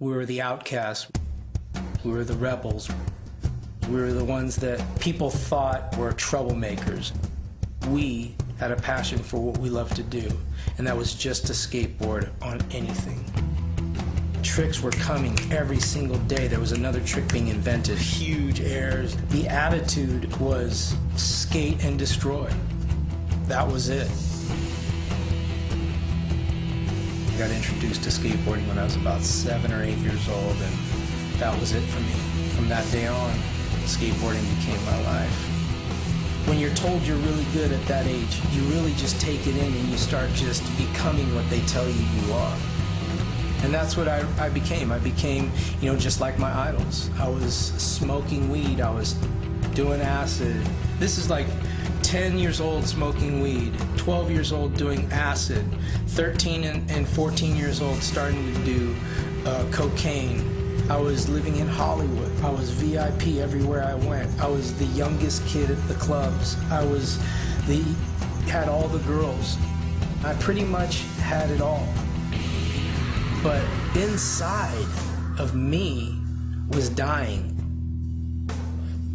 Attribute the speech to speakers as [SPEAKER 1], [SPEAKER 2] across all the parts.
[SPEAKER 1] We were the outcasts. We were the rebels. We were the ones that people thought were troublemakers. We had a passion for what we loved to do, and that was just to skateboard on anything. Tricks were coming every single day. There was another trick being invented. Huge airs. The attitude was skate and destroy. That was it. I got introduced to skateboarding when I was about 7 or 8 years old, and that was it for me. From that day on, skateboarding became my life. When you're told you're really good at that age, you really just take it in and you start just becoming what they tell you you are. And that's what I became. I became, just like my idols. I was smoking weed. I was doing acid. This is like 10 years old smoking weed, 12 years old doing acid, 13 and 14 years old starting to do cocaine. I was living in Hollywood. I was VIP everywhere I went. I was the youngest kid at the clubs. Had all the girls. I pretty much had it all. But inside of me was dying.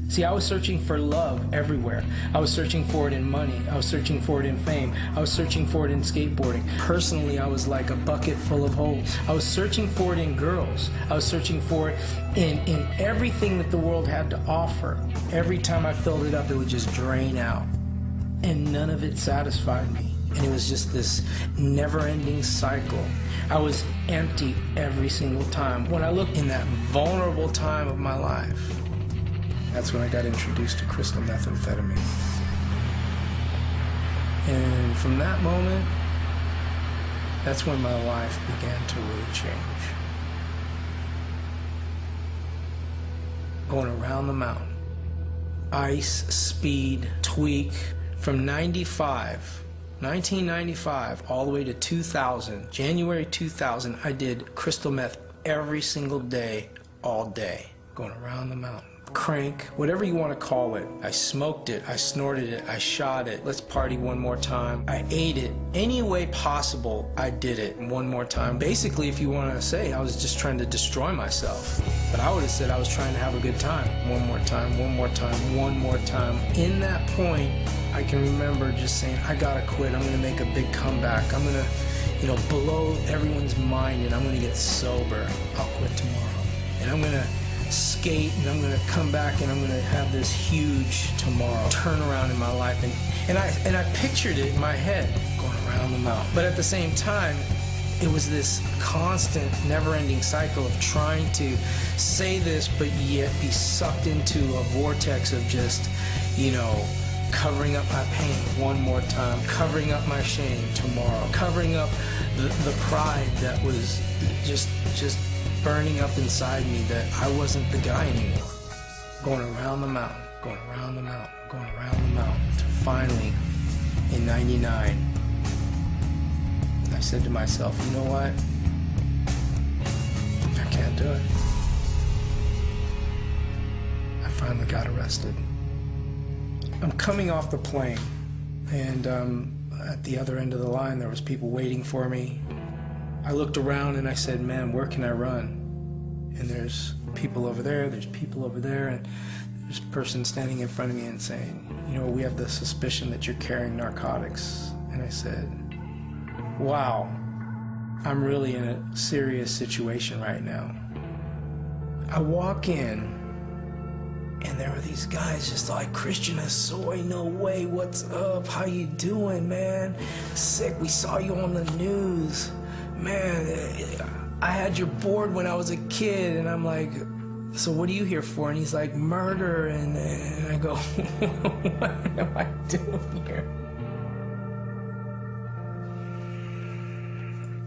[SPEAKER 1] See, I was searching for love everywhere. I was searching for it in money. I was searching for it in fame. I was searching for it in skateboarding. Personally, I was like a bucket full of holes. I was searching for it in girls. I was searching for it in everything that the world had to offer. Every time I filled it up, it would just drain out. And none of it satisfied me. And it was just this never-ending cycle. I was empty every single time. When I look in that vulnerable time of my life, that's when I got introduced to crystal methamphetamine. And from that moment, that's when my life began to really change. Going around the mountain. Ice, speed, tweak. From 1995, all the way to 2000, January 2000, I did crystal meth every single day, all day, going around the mountain. Crank, whatever you want to call it. I smoked it, I snorted it, I shot it. Let's party one more time. I ate it. Any way possible, I did it one more time. Basically, if you want to say, I was just trying to destroy myself. But I would have said I was trying to have a good time. One more time, one more time, one more time. In that point, I can remember just saying, I gotta quit. I'm gonna make a big comeback. I'm gonna, blow everyone's mind, and I'm gonna get sober. I'll quit tomorrow. And I'm gonna skate, and I'm gonna come back, and I'm gonna have this huge tomorrow turnaround in my life. And I pictured it in my head, going around the mountain. But at the same time, it was this constant, never-ending cycle of trying to say this, but yet be sucked into a vortex of just, covering up my pain one more time, covering up my shame tomorrow, covering up the pride that was just burning up inside me, that I wasn't the guy anymore. Going around the mountain, going around the mountain, going around the mountain, to finally, in '99, I said to myself, you know what? I can't do it. I finally got arrested. I'm coming off the plane, and at the other end of the line, there was people waiting for me. I looked around and I said, man, where can I run? And there's people over there, there's people over there, and there's a person standing in front of me and saying, we have the suspicion that you're carrying narcotics. And I said, wow, I'm really in a serious situation right now. I walk in, and there were these guys just like, Christian Hosoi, no way, what's up? How you doing, man? Sick, we saw you on the news. Man, I had your board when I was a kid. And I'm like, so what are you here for? And he's like, murder. And I go, what am I doing here?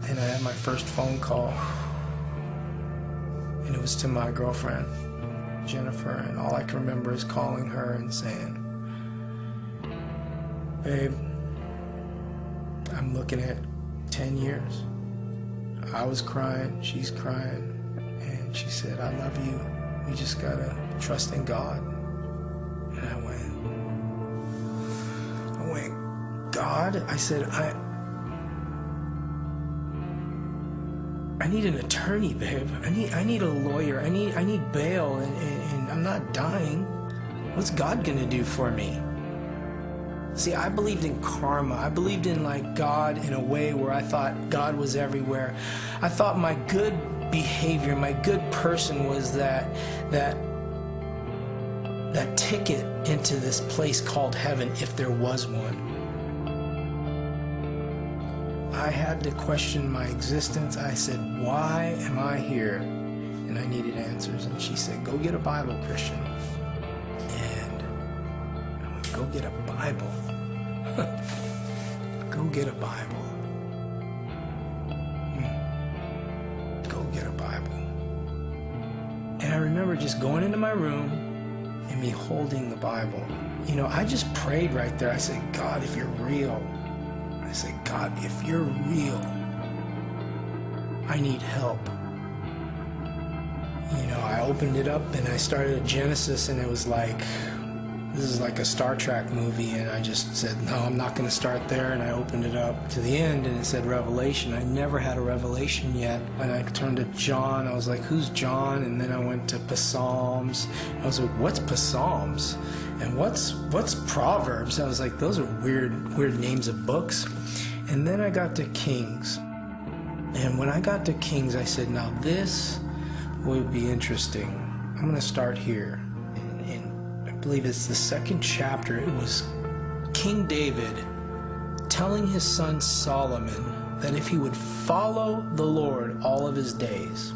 [SPEAKER 1] And I had my first phone call. And it was to my girlfriend, Jennifer, and all I can remember is calling her and saying, babe, I'm looking at 10 years. I was crying, she's crying, and she said, I love you. We just gotta trust in God. And I went, God? I said, I need an attorney, babe. I need a lawyer. I need bail, and I'm not dying. What's God gonna do for me? See, I believed in karma. I believed in like God in a way where I thought God was everywhere. I thought my good behavior, my good person was that ticket into this place called heaven, if there was one. I had to question my existence. I said, why am I here? And I needed answers. And she said, go get a Bible, Christian. And I went, go get a Bible. Go get a Bible. Go get a Bible. And I remember just going into my room and me holding the Bible. You know, I just prayed right there. I said, God, if you're real. I said, God, if you're real, I need help. You know, I opened it up and I started at Genesis, and it was like, this is like a Star Trek movie, and I just said, no, I'm not going to start there, and I opened it up to the end, and it said Revelation. I never had a revelation yet, and I turned to John. I was like, who's John? And then I went to Psalms. I was like, what's Psalms? And what's Proverbs? I was like, those are weird names of books. And then I got to Kings. And when I got to Kings, I said, now this would be interesting. I'm going to start here. And I believe it's the second chapter. It was King David telling his son Solomon that if he would follow the Lord all of his days,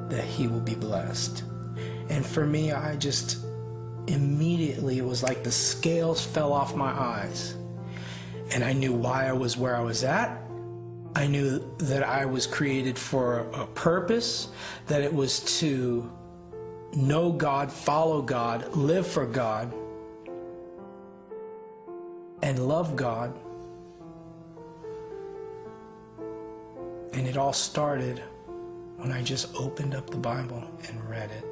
[SPEAKER 1] that he will be blessed. And for me, I just immediately, it was like the scales fell off my eyes. And I knew why I was where I was at. I knew that I was created for a purpose, that it was to know God, follow God, live for God, and love God. And it all started when I just opened up the Bible and read it.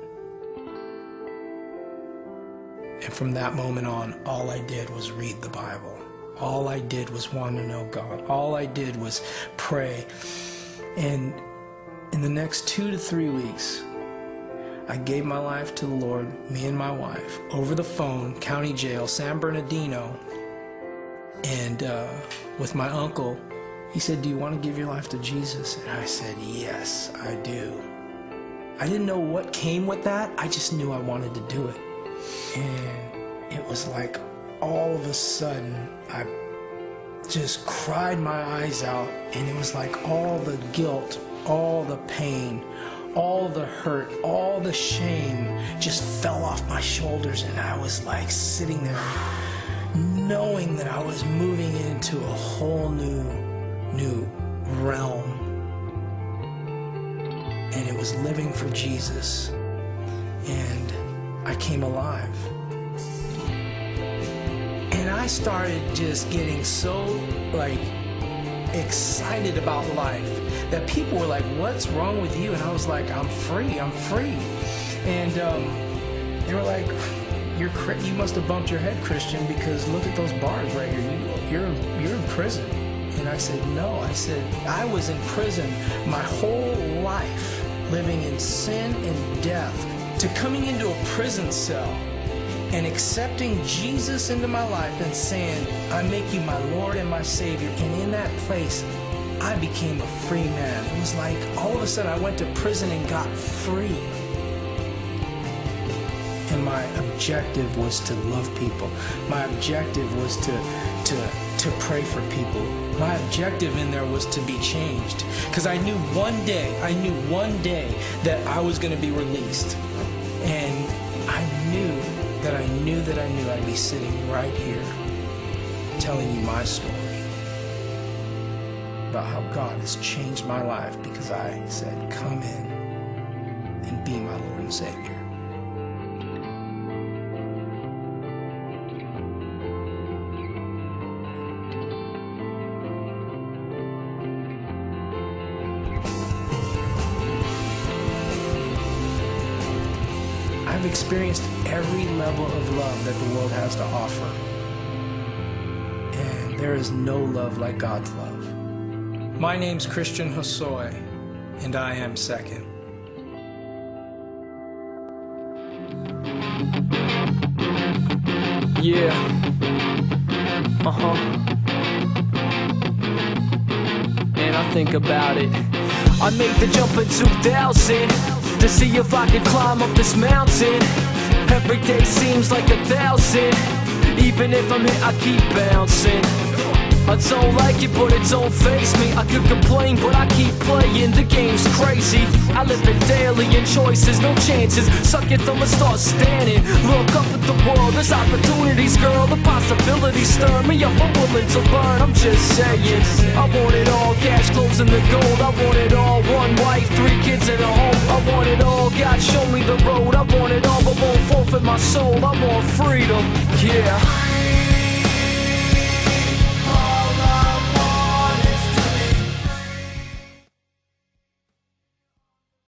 [SPEAKER 1] And from that moment on, all I did was read the Bible. All I did was want to know God. All I did was pray. And in the next 2 to 3 weeks, I gave my life to the Lord, me and my wife, over the phone, county jail, San Bernardino. And with my uncle, he said, do you want to give your life to Jesus? And I said, yes, I do. I didn't know what came with that. I just knew I wanted to do it. And it was like all of a sudden I just cried my eyes out, and it was like all the guilt, all the pain, all the hurt, all the shame just fell off my shoulders, and I was like sitting there knowing that I was moving into a whole new realm, and it was living for Jesus, and I came alive. And I started just getting so like excited about life that people were like, what's wrong with you? And I was like, I'm free. And they were like, you must have bumped your head, Christian, because look at those bars right here. You're in prison. And I said, no. I said, I was in prison my whole life, living in sin and death, to coming into a prison cell and accepting Jesus into my life and saying, I make you my Lord and my Savior. And in that place, I became a free man. It was like all of a sudden I went to prison and got free. And my objective was to love people. My objective was to pray for people. My objective in there was to be changed. Because I knew one day that I was going to be released. And I knew I'd be sitting right here telling you my story about how God has changed my life because I said, come in and be my Lord and Savior. I've experienced every level of love that the world has to offer. And there is no love like God's love. My name's Christian Hosoi, and I am second.
[SPEAKER 2] Yeah. And I think about it. I made the jump in 2000 to see if I could climb up this mountain. Every day seems like 1,000. Even if I'm hit, I keep bouncing. I don't like it, but it don't faze me. I could complain, but I keep playing. The game's crazy. I live it daily in choices, no chances. Suck it from a start standing. Look up at the world, there's opportunities, girl. The possibilities stir me up, I'm willing to learn. I'm just saying, I want it all, cash, clothes, and the gold. I want it all, one wife, 3 kids, and a home. I want it all, God show me the road. I want it all, but won't forfeit my soul. I want freedom, yeah.